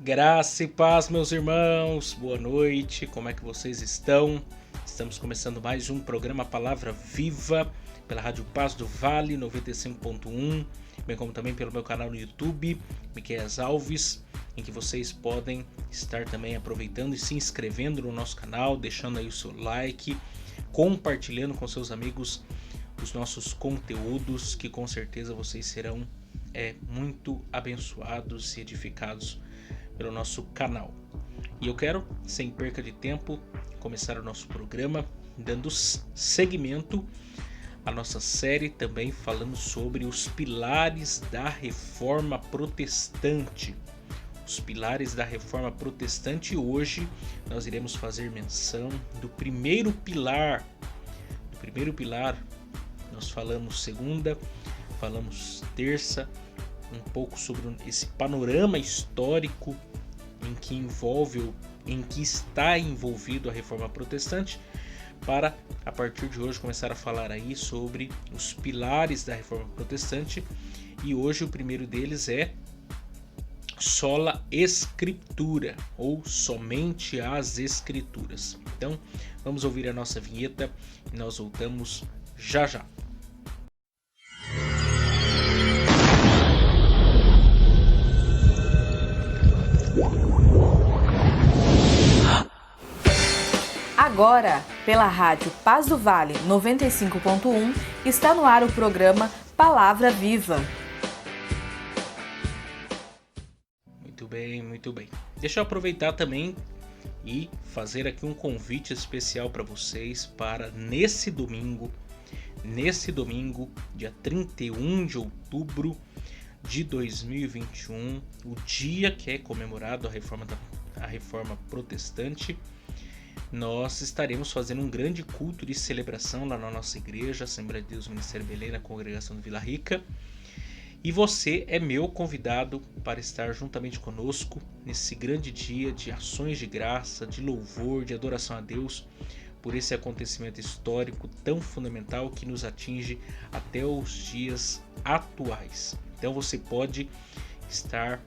Graça e paz, meus irmãos, boa noite, como é que vocês estão? Estamos começando mais um programa Palavra Viva pela Rádio Paz do Vale 95.1, bem como também pelo meu canal no YouTube, Miqueias Alves, em que vocês podem estar também aproveitando e se inscrevendo no nosso canal, deixando aí o seu like, compartilhando com seus amigos os nossos conteúdos, que com certeza vocês serão muito abençoados e edificados pelo nosso canal. E eu quero, sem perca de tempo, começar o nosso programa dando seguimento à nossa série também falando sobre os pilares da Reforma Protestante. Os pilares da Reforma Protestante, e hoje nós iremos fazer menção do primeiro pilar. Nós falamos segunda, falamos terça, um pouco sobre esse panorama histórico em que está envolvido a Reforma Protestante, para a partir de hoje começar a falar aí sobre os pilares da Reforma Protestante. E hoje o primeiro deles é sola Scriptura, ou somente as Escrituras. Então vamos ouvir a nossa vinheta e nós voltamos já já. Agora, pela Rádio Paz do Vale 95.1, está no ar o programa Palavra Viva. Muito bem. Deixa eu aproveitar também e fazer aqui um convite especial para vocês para nesse domingo, dia 31 de outubro de 2021, o dia que é comemorado a Reforma Protestante. Nós estaremos fazendo um grande culto de celebração lá na nossa igreja, Assembleia de Deus Ministério Belém, na congregação do Vila Rica. E você é meu convidado para estar juntamente conosco nesse grande dia de ações de graça, de louvor, de adoração a Deus, por esse acontecimento histórico tão fundamental que nos atinge até os dias atuais. Então você pode estar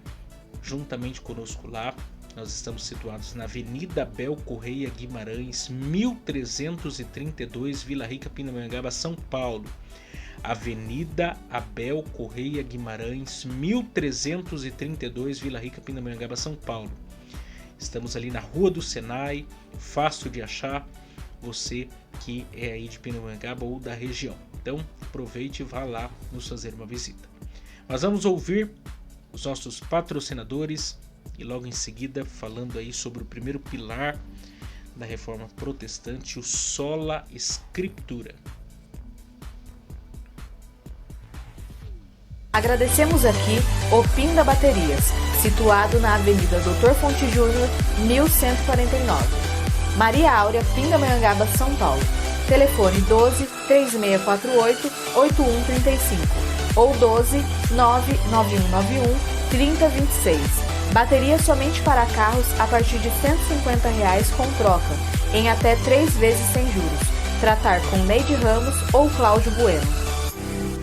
juntamente conosco lá. Nós estamos situados na Avenida Abel Correia Guimarães, 1332, Vila Rica, Pindamonhangaba, São Paulo. Avenida Abel Correia Guimarães, 1332, Vila Rica, Pindamonhangaba, São Paulo. Estamos ali na Rua do Senai, fácil de achar, você que é aí de Pindamonhangaba ou da região. Então aproveite e vá lá nos fazer uma visita. Mas vamos ouvir os nossos patrocinadores e logo em seguida falando aí sobre o primeiro pilar da Reforma Protestante, o sola Scriptura. Agradecemos aqui o Pinda Baterias, situado na Avenida Dr. Fonte Júnior, 1149. Maria Áurea, Pindamonhangaba, São Paulo. Telefone 12 3648 8135 ou 12 99191 3026. Bateria somente para carros a partir de R$ 150 com troca, em até 3 vezes sem juros. Tratar com Neide Ramos ou Cláudio Bueno.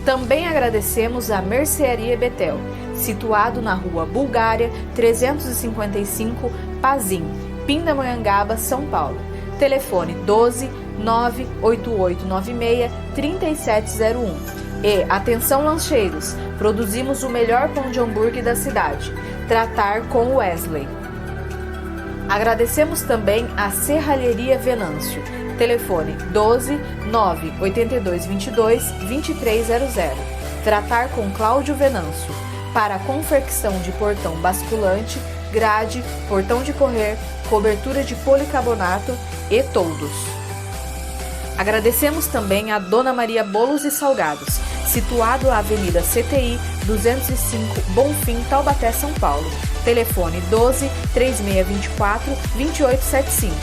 Também agradecemos a Mercearia Betel, situado na Rua Bulgária 355, Pazim, Pindamonhangaba, São Paulo. Telefone 12 98896 3701. E atenção lancheiros, produzimos o melhor pão de hambúrguer da cidade. Tratar com Wesley. Agradecemos também a Serralheria Venâncio. Telefone 12 98222 2300. Tratar com Cláudio Venâncio. Para confecção de portão basculante, grade, portão de correr, cobertura de policarbonato e toldos. Agradecemos também a Dona Maria Bolos e Salgados, situado na Avenida CTI 205, Bonfim, Taubaté, São Paulo. Telefone 12 3624 2875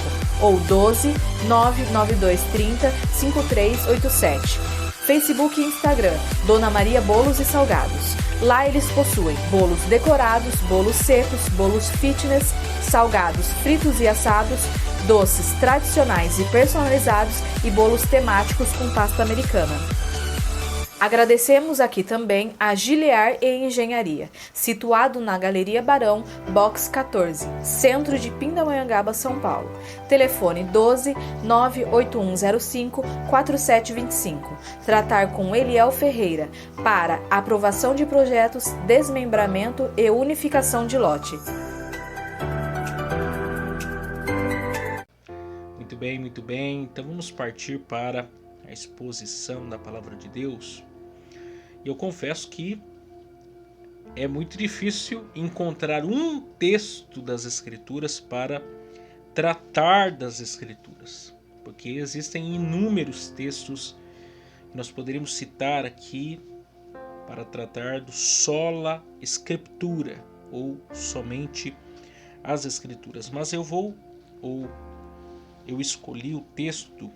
ou 12 99230 5387. Facebook e Instagram, Dona Maria Bolos e Salgados. Lá eles possuem bolos decorados, bolos secos, bolos fitness, salgados fritos e assados, doces tradicionais e personalizados e bolos temáticos com pasta americana. Agradecemos aqui também a Giliar e Engenharia, situado na Galeria Barão, Box 14, Centro de Pindamonhangaba, São Paulo. Telefone 12 98105 4725. Tratar com Eliel Ferreira para aprovação de projetos, desmembramento e unificação de lote. Muito bem. Então vamos partir para a exposição da Palavra de Deus. E eu confesso que é muito difícil encontrar um texto das Escrituras para tratar das Escrituras, porque existem inúmeros textos que nós poderíamos citar aqui para tratar do sola Scriptura, ou somente as Escrituras. Mas eu escolhi o texto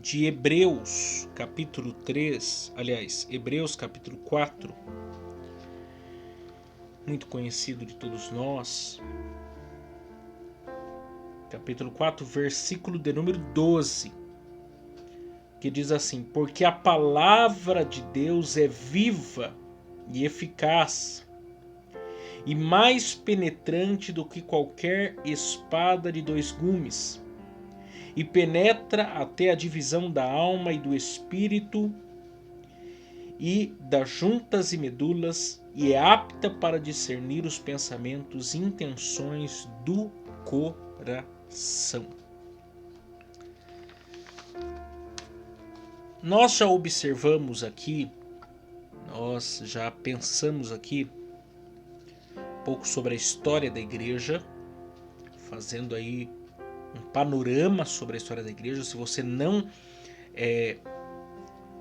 de Hebreus capítulo 3, Hebreus capítulo 4, muito conhecido de todos nós, capítulo 4, versículo de número 12, que diz assim: porque a palavra de Deus é viva e eficaz, e mais penetrante do que qualquer espada de dois gumes, e penetra até a divisão da alma e do espírito e das juntas e medulas, e é apta para discernir os pensamentos e intenções do coração. Nós já observamos aqui, nós já pensamos aqui um pouco sobre a história da igreja, fazendo aí um panorama sobre a história da igreja. Se você não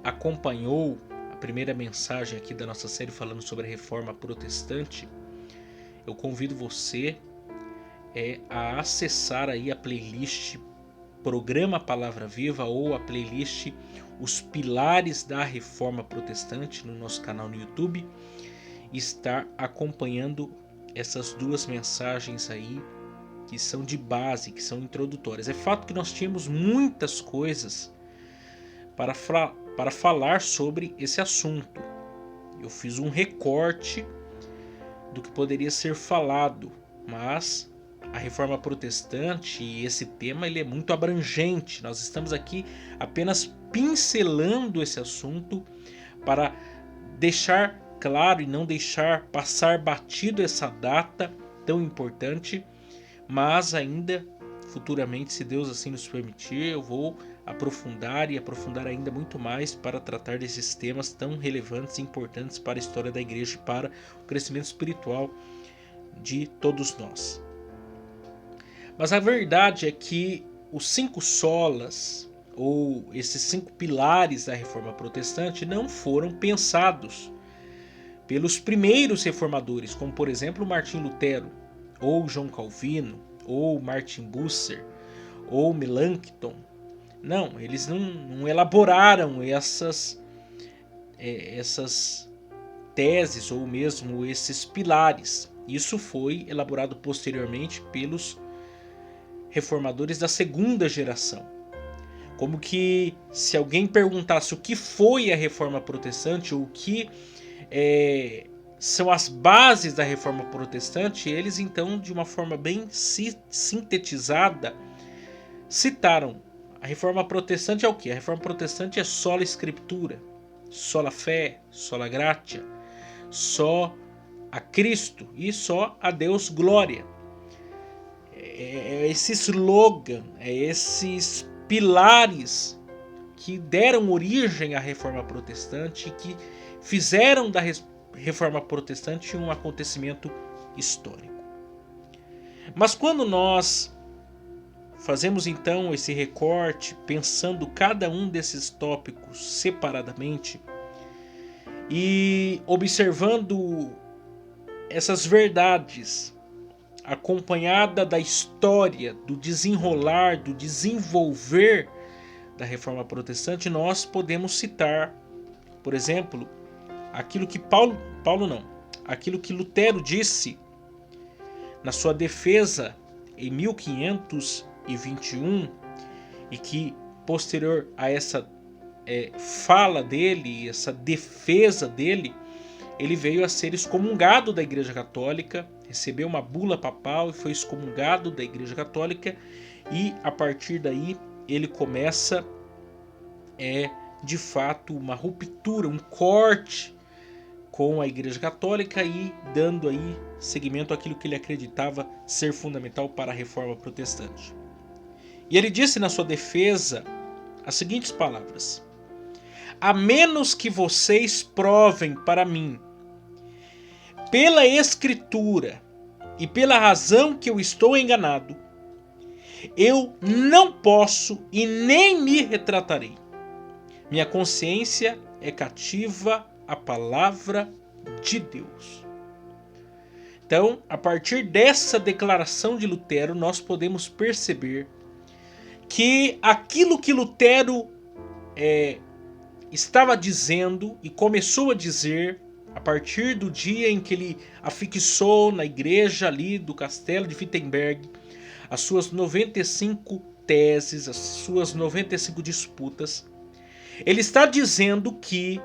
acompanhou a primeira mensagem aqui da nossa série falando sobre a Reforma Protestante, eu convido você a acessar aí a playlist Programa Palavra Viva ou a playlist Os Pilares da Reforma Protestante no nosso canal no YouTube, e estar acompanhando essas duas mensagens aí que são de base, que são introdutórias. É fato que nós tínhamos muitas coisas para falar sobre esse assunto. Eu fiz um recorte do que poderia ser falado, mas a Reforma Protestante e esse tema ele é muito abrangente. Nós estamos aqui apenas pincelando esse assunto para deixar claro e não deixar passar batido essa data tão importante. Mas ainda futuramente, se Deus assim nos permitir, eu vou aprofundar ainda muito mais para tratar desses temas tão relevantes e importantes para a história da igreja e para o crescimento espiritual de todos nós. Mas a verdade é que os 5 solas, ou esses 5 pilares da Reforma Protestante, não foram pensados pelos primeiros reformadores, como por exemplo Martim Lutero, ou João Calvino, ou Martin Bucer, ou Melanchthon. Não, eles não elaboraram essas teses ou mesmo esses pilares. Isso foi elaborado posteriormente pelos reformadores da segunda geração. Como que se alguém perguntasse o que foi a Reforma Protestante, ou o que são as bases da Reforma Protestante, eles então, de uma forma bem sintetizada, citaram: a Reforma Protestante é o quê? A Reforma Protestante é sola Scriptura, sola fé, sola gratia, só a Cristo e só a Deus glória. É esse slogan, esses pilares que deram origem à Reforma Protestante, que fizeram da Reforma Protestante um acontecimento histórico. Mas quando nós fazemos então esse recorte, pensando cada um desses tópicos separadamente e observando essas verdades acompanhada da história, do desenrolar, do desenvolver da Reforma Protestante, nós podemos citar, por exemplo, aquilo que aquilo que Lutero disse na sua defesa em 1521, e que posterior a essa fala dele, essa defesa dele, ele veio a ser excomungado da Igreja Católica, recebeu uma bula papal e foi excomungado da Igreja Católica, e a partir daí ele começa de fato uma ruptura, um corte com a Igreja Católica e dando aí seguimento àquilo que ele acreditava ser fundamental para a Reforma Protestante. E ele disse na sua defesa as seguintes palavras: a menos que vocês provem para mim, pela Escritura e pela razão que eu estou enganado, eu não posso e nem me retratarei. Minha consciência é cativa à palavra de Deus. Então, a partir dessa declaração de Lutero, nós podemos perceber que aquilo que Lutero estava dizendo e começou a dizer a partir do dia em que ele afixou na igreja ali do castelo de Wittenberg as suas 95 teses, as suas 95 disputas, ele está dizendo que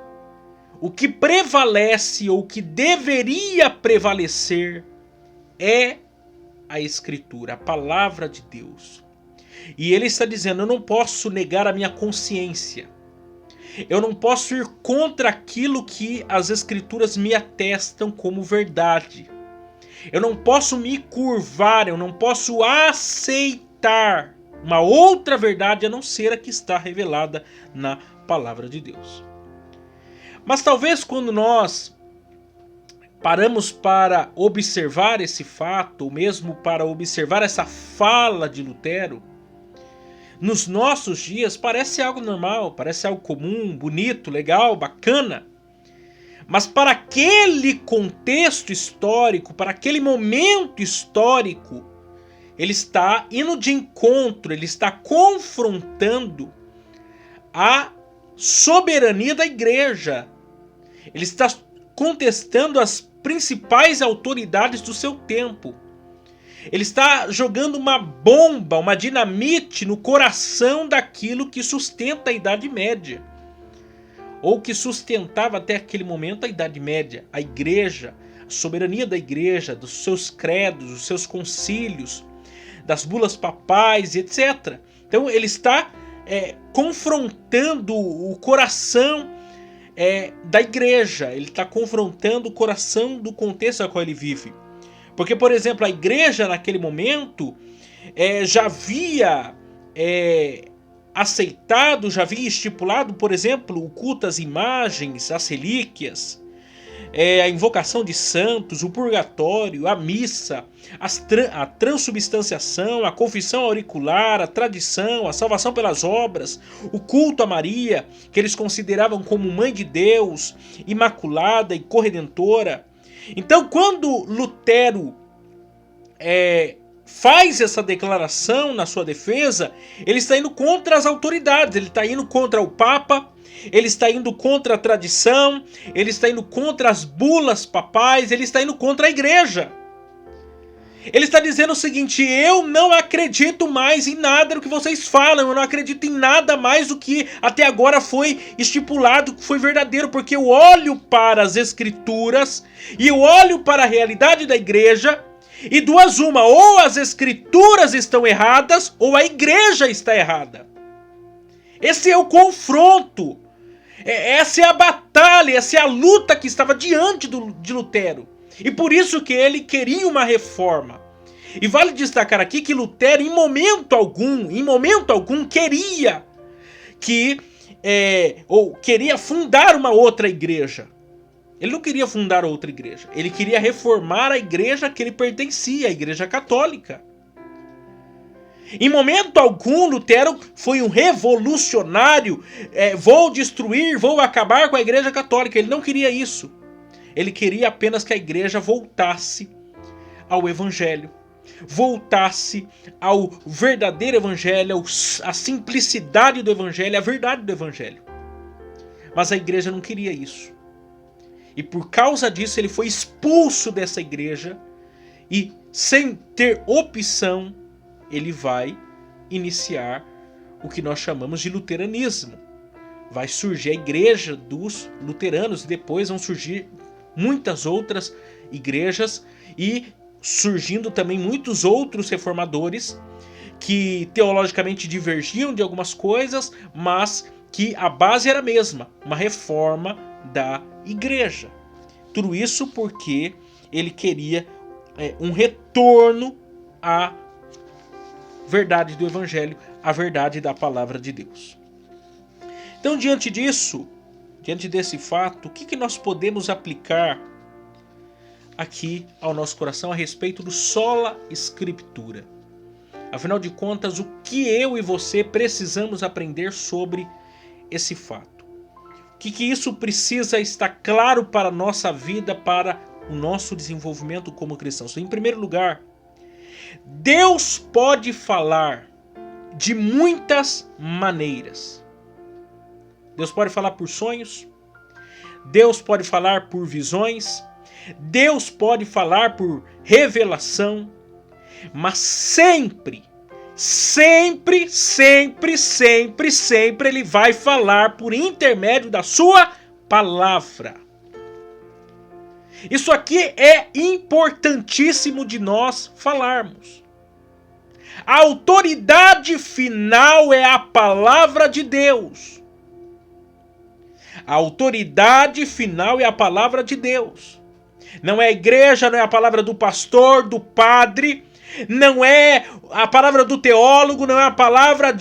o que prevalece ou o que deveria prevalecer é a Escritura, a palavra de Deus. E ele está dizendo: eu não posso negar a minha consciência. Eu não posso ir contra aquilo que as Escrituras me atestam como verdade. Eu não posso me curvar, eu não posso aceitar uma outra verdade a não ser a que está revelada na palavra de Deus. Mas talvez quando nós paramos para observar esse fato, ou mesmo para observar essa fala de Lutero, nos nossos dias parece algo normal, parece algo comum, bonito, legal, bacana. Mas para aquele contexto histórico, para aquele momento histórico, ele está indo de encontro, ele está confrontando a soberania da igreja. Ele está contestando as principais autoridades do seu tempo. Ele está jogando uma bomba, uma dinamite no coração daquilo que sustenta a Idade Média. Ou que sustentava até aquele momento a Idade Média, a igreja, a soberania da igreja, dos seus credos, dos seus concílios, das bulas papais, etc. Então ele está confrontando o coração da igreja, ele está confrontando o coração do contexto ao qual ele vive. Porque, por exemplo, a igreja naquele momento já havia aceitado, já havia estipulado, por exemplo, o culto às imagens, às relíquias, a invocação de santos, o purgatório, a missa, a transubstanciação, a confissão auricular, a tradição, a salvação pelas obras, o culto a Maria, que eles consideravam como mãe de Deus, imaculada e corredentora. Então, quando Lutero faz essa declaração na sua defesa, ele está indo contra as autoridades, ele está indo contra o Papa, ele está indo contra a tradição, ele está indo contra as bulas papais, ele está indo contra a igreja. Ele está dizendo o seguinte: eu não acredito mais em nada do que vocês falam, eu não acredito em nada mais do que até agora foi estipulado, que foi verdadeiro, porque eu olho para as Escrituras e eu olho para a realidade da igreja, e duas uma, ou as Escrituras estão erradas ou a igreja está errada. Esse é o confronto, essa é a batalha, essa é a luta que estava diante de Lutero. E por isso que ele queria uma reforma. E vale destacar aqui que Lutero em momento algum queria queria fundar uma outra igreja. Ele não queria fundar outra igreja. Ele queria reformar a igreja que ele pertencia, a Igreja Católica. Em momento algum, Lutero foi um revolucionário. Vou destruir, vou acabar com a Igreja Católica. Ele não queria isso. Ele queria apenas que a igreja voltasse ao Evangelho. Voltasse ao verdadeiro Evangelho, à simplicidade do Evangelho, à verdade do Evangelho. Mas a igreja não queria isso. E por causa disso ele foi expulso dessa igreja e, sem ter opção, ele vai iniciar o que nós chamamos de luteranismo. vai surgir a igreja dos luteranos e depois vão surgir muitas outras igrejas e surgindo também muitos outros reformadores que teologicamente divergiam de algumas coisas, mas que a base era a mesma, uma reforma da igreja. Tudo isso porque ele queria um retorno à verdade do evangelho, à verdade da palavra de Deus. Então, diante disso, diante desse fato, o que nós podemos aplicar aqui ao nosso coração a respeito do sola scriptura? Afinal de contas, o que eu e você precisamos aprender sobre esse fato? O que isso precisa estar claro para a nossa vida, para o nosso desenvolvimento como cristãos? Em primeiro lugar, Deus pode falar de muitas maneiras. Deus pode falar por sonhos, Deus pode falar por visões, Deus pode falar por revelação, mas sempre Ele vai falar por intermédio da sua palavra. Isso aqui é importantíssimo de nós falarmos. A autoridade final é a palavra de Deus. A autoridade final é a palavra de Deus. Não é a igreja, não é a palavra do pastor, do padre, não é a palavra do teólogo, não é a palavra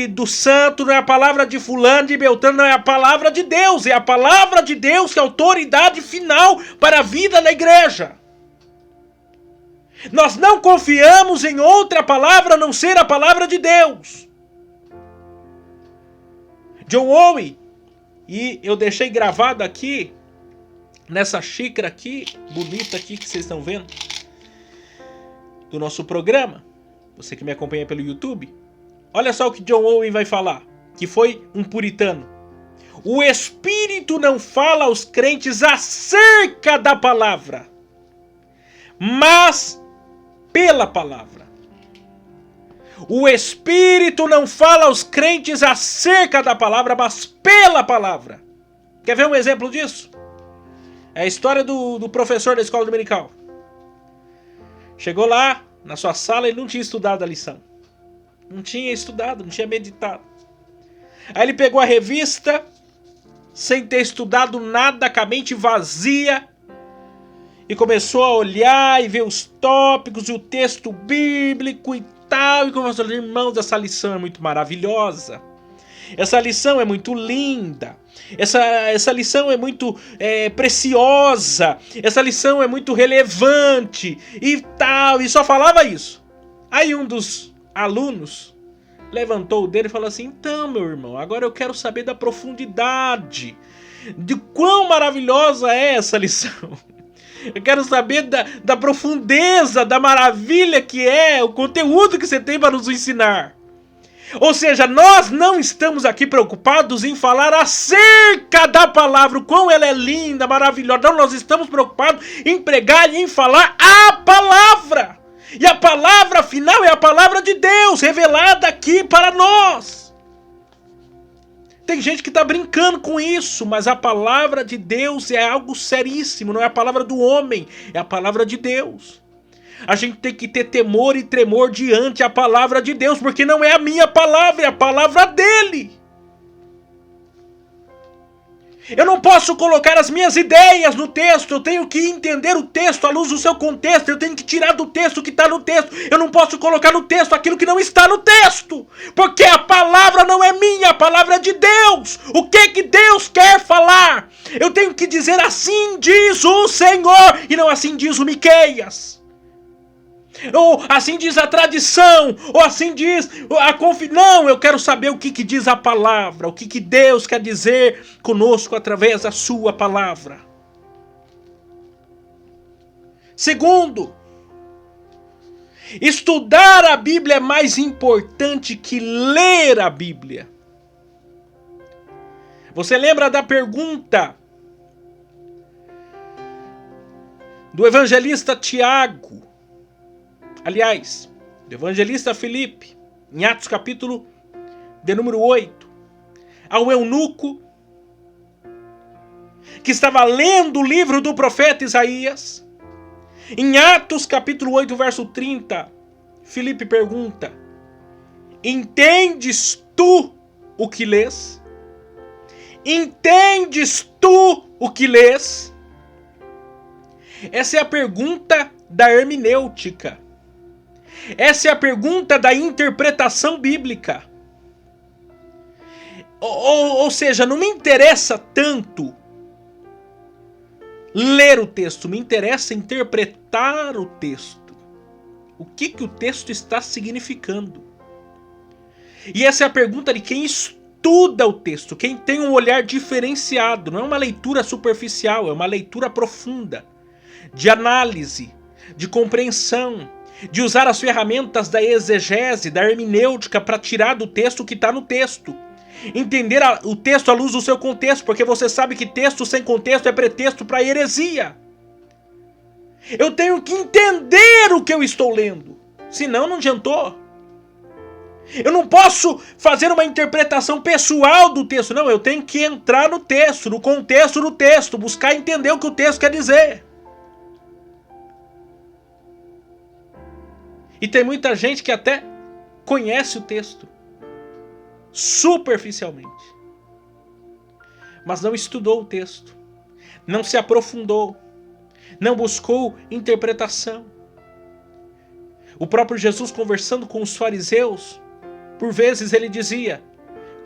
do santo, não é a palavra de fulano, de beltrano, não é a palavra de Deus. É a palavra de Deus que é a autoridade final para a vida na igreja. Nós não confiamos em outra palavra a não ser a palavra de Deus. John Owen, e eu deixei gravado aqui, nessa xícara aqui, bonita aqui que vocês estão vendo, do nosso programa, você que me acompanha pelo YouTube, olha só o que John Owen vai falar, que foi um puritano. O Espírito não fala aos crentes acerca da palavra, mas pela palavra. O Espírito não fala aos crentes acerca da palavra, mas pela palavra. Quer ver um exemplo disso? É a história do professor da escola dominical. Chegou lá na sua sala e não tinha estudado a lição. Não tinha estudado, não tinha meditado. Aí ele pegou a revista, sem ter estudado nada, com a mente vazia, e começou a olhar e ver os tópicos e o texto bíblico e tal. E começou a dizer: irmãos, essa lição é muito maravilhosa. Essa lição é muito linda. Essa lição é muito preciosa. Essa lição é muito relevante e tal. E só falava isso. Aí um dos alunos levantou o dedo e falou assim: então, meu irmão, agora eu quero saber da profundidade, de quão maravilhosa é essa lição. Eu quero saber da profundeza, da maravilha que é o conteúdo que você tem para nos ensinar. Ou seja, nós não estamos aqui preocupados em falar acerca da palavra, o quão ela é linda, maravilhosa. Não, nós estamos preocupados em pregar e em falar a palavra. E a palavra final é a palavra de Deus, revelada aqui para nós. Tem gente que está brincando com isso, mas a palavra de Deus é algo seríssimo. Não é a palavra do homem, é a palavra de Deus. A gente tem que ter temor e tremor diante a palavra de Deus, porque não é a minha palavra, é a palavra dele. Eu não posso colocar as minhas ideias no texto, eu tenho que entender o texto à luz do seu contexto, eu tenho que tirar do texto o que está no texto, eu não posso colocar no texto aquilo que não está no texto, porque a palavra não é minha, a palavra é de Deus. O que Deus quer falar? Eu tenho que dizer: assim diz o Senhor, e não assim diz o Miqueias. Ou assim diz a tradição, ou assim diz a confissão. Não, eu quero saber o que diz a palavra, o que Deus quer dizer conosco através da sua palavra. Segundo, estudar a Bíblia é mais importante que ler a Bíblia. Você lembra da pergunta do evangelista Tiago? Aliás, do evangelista Filipe, em Atos capítulo de número 8, ao eunuco que estava lendo o livro do profeta Isaías. Em Atos capítulo 8, verso 30, Filipe pergunta: entendes tu o que lês? Entendes tu o que lês? Essa é a pergunta da hermenêutica. Essa é a pergunta da interpretação bíblica. Ou seja, não me interessa tanto ler o texto, me interessa interpretar o texto. O que o texto está significando? E essa é a pergunta de quem estuda o texto, quem tem um olhar diferenciado. Não é uma leitura superficial, é uma leitura profunda, de análise, de compreensão, de usar as ferramentas da exegese, da hermenêutica para tirar do texto o que está no texto. Entender o texto à luz do seu contexto, porque você sabe que texto sem contexto é pretexto para heresia. Eu tenho que entender o que eu estou lendo, senão não adiantou. Eu não posso fazer uma interpretação pessoal do texto, não, eu tenho que entrar no texto, no contexto do texto, buscar entender o que o texto quer dizer. E tem muita gente que até conhece o texto superficialmente, mas não estudou o texto, não se aprofundou, não buscou interpretação. O próprio Jesus, conversando com os fariseus, por vezes ele dizia: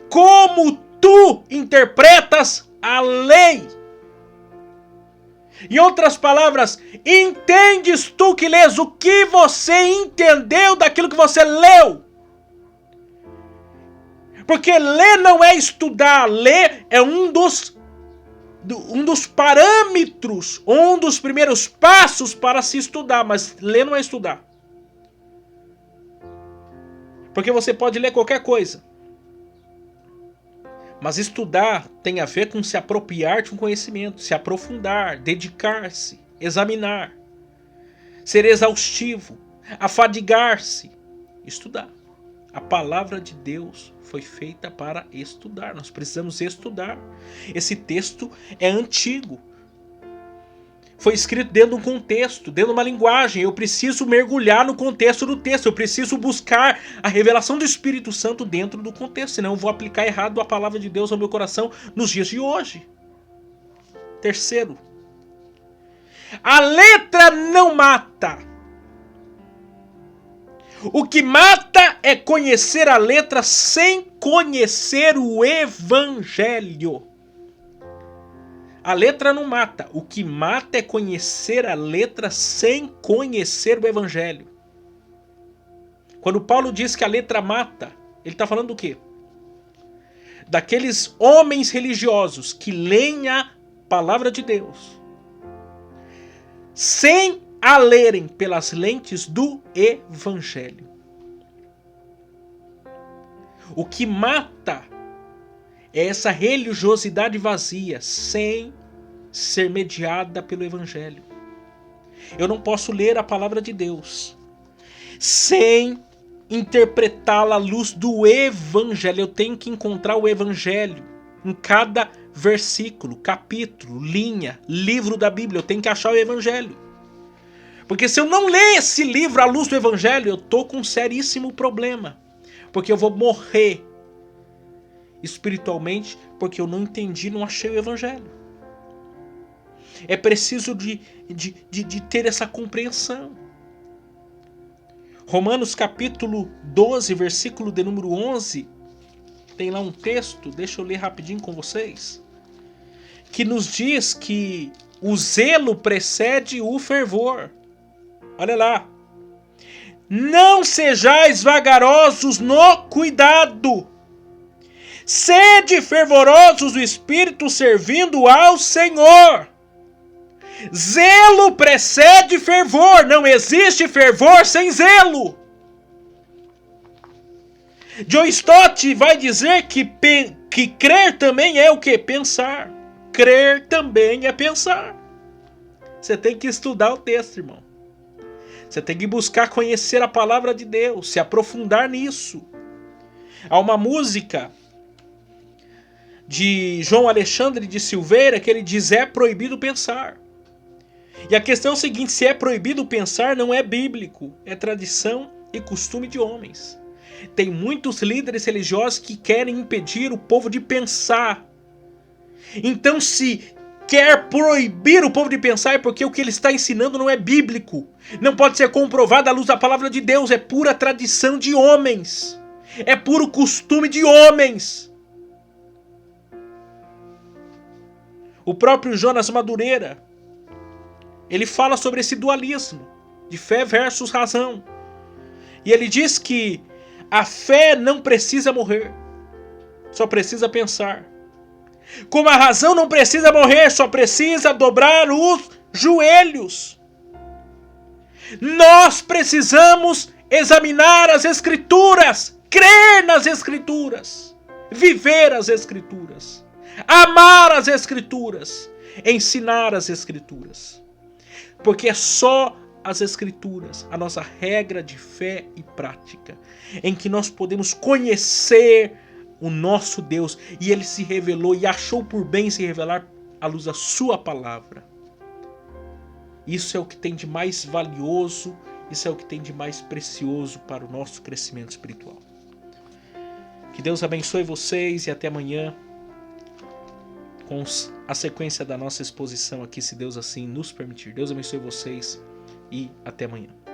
como tu interpretas a lei? Em outras palavras, entendes tu que lês? O que você entendeu daquilo que você leu? Porque ler não é estudar, ler é um dos parâmetros, um dos primeiros passos para se estudar, mas ler não é estudar. Porque você pode ler qualquer coisa, mas estudar tem a ver com se apropriar de um conhecimento, se aprofundar, dedicar-se, examinar, ser exaustivo, afadigar-se, estudar. A palavra de Deus foi feita para estudar. Nós precisamos estudar. Esse texto é antigo. Foi escrito dentro de um contexto, dentro de uma linguagem. Eu preciso mergulhar no contexto do texto. Eu preciso buscar a revelação do Espírito Santo dentro do contexto. Senão eu vou aplicar errado a palavra de Deus ao meu coração nos dias de hoje. Terceiro, a letra não mata. O que mata é conhecer a letra sem conhecer o Evangelho. A letra não mata. O que mata é conhecer a letra sem conhecer o Evangelho. Quando Paulo diz que a letra mata, ele está falando do quê? Daqueles homens religiosos que leem a palavra de Deus sem a lerem pelas lentes do Evangelho. O que mata é essa religiosidade vazia, sem ser mediada pelo Evangelho. Eu não posso ler a palavra de Deus sem interpretá-la à luz do Evangelho. Eu tenho que encontrar o Evangelho em cada versículo, capítulo, linha, livro da Bíblia. Eu tenho que achar o Evangelho. Porque se eu não ler esse livro à luz do Evangelho, eu estou com um seríssimo problema. Porque eu vou morrer espiritualmente, porque eu não entendi, não achei o Evangelho. É preciso de ter essa compreensão. Romanos capítulo 12, versículo de número 11, tem lá um texto, deixa eu ler rapidinho com vocês, que nos diz que o zelo precede o fervor. Olha lá. Não sejais vagarosos no cuidado. Sede fervorosos do Espírito, servindo ao Senhor. Zelo precede fervor. Não existe fervor sem zelo. John Stott vai dizer que crer também é o que? Pensar. Crer também é pensar. Você tem que estudar o texto, irmão. Você tem que buscar conhecer a palavra de Deus, se aprofundar nisso. Há uma música de João Alexandre de Silveira, que ele diz: é proibido pensar. E a questão é o seguinte: se é proibido pensar, não é bíblico, é tradição e costume de homens. Tem muitos líderes religiosos que querem impedir o povo de pensar. Então, se quer proibir o povo de pensar, é porque o que ele está ensinando não é bíblico. Não pode ser comprovado à luz da palavra de Deus. É pura tradição de homens. É puro costume de homens. O próprio Jonas Madureira, ele fala sobre esse dualismo de fé versus razão. E ele diz que a fé não precisa morrer, só precisa pensar. Como a razão não precisa morrer, só precisa dobrar os joelhos. Nós precisamos examinar as Escrituras, crer nas Escrituras, viver as Escrituras, amar as Escrituras, ensinar as Escrituras. Porque é só as Escrituras, a nossa regra de fé e prática, em que nós podemos conhecer o nosso Deus, e Ele se revelou e achou por bem se revelar à luz da sua palavra. Isso é o que tem de mais valioso, isso é o que tem de mais precioso para o nosso crescimento espiritual. Que Deus abençoe vocês e até amanhã com a sequência da nossa exposição aqui, se Deus assim nos permitir. Deus abençoe vocês e até amanhã.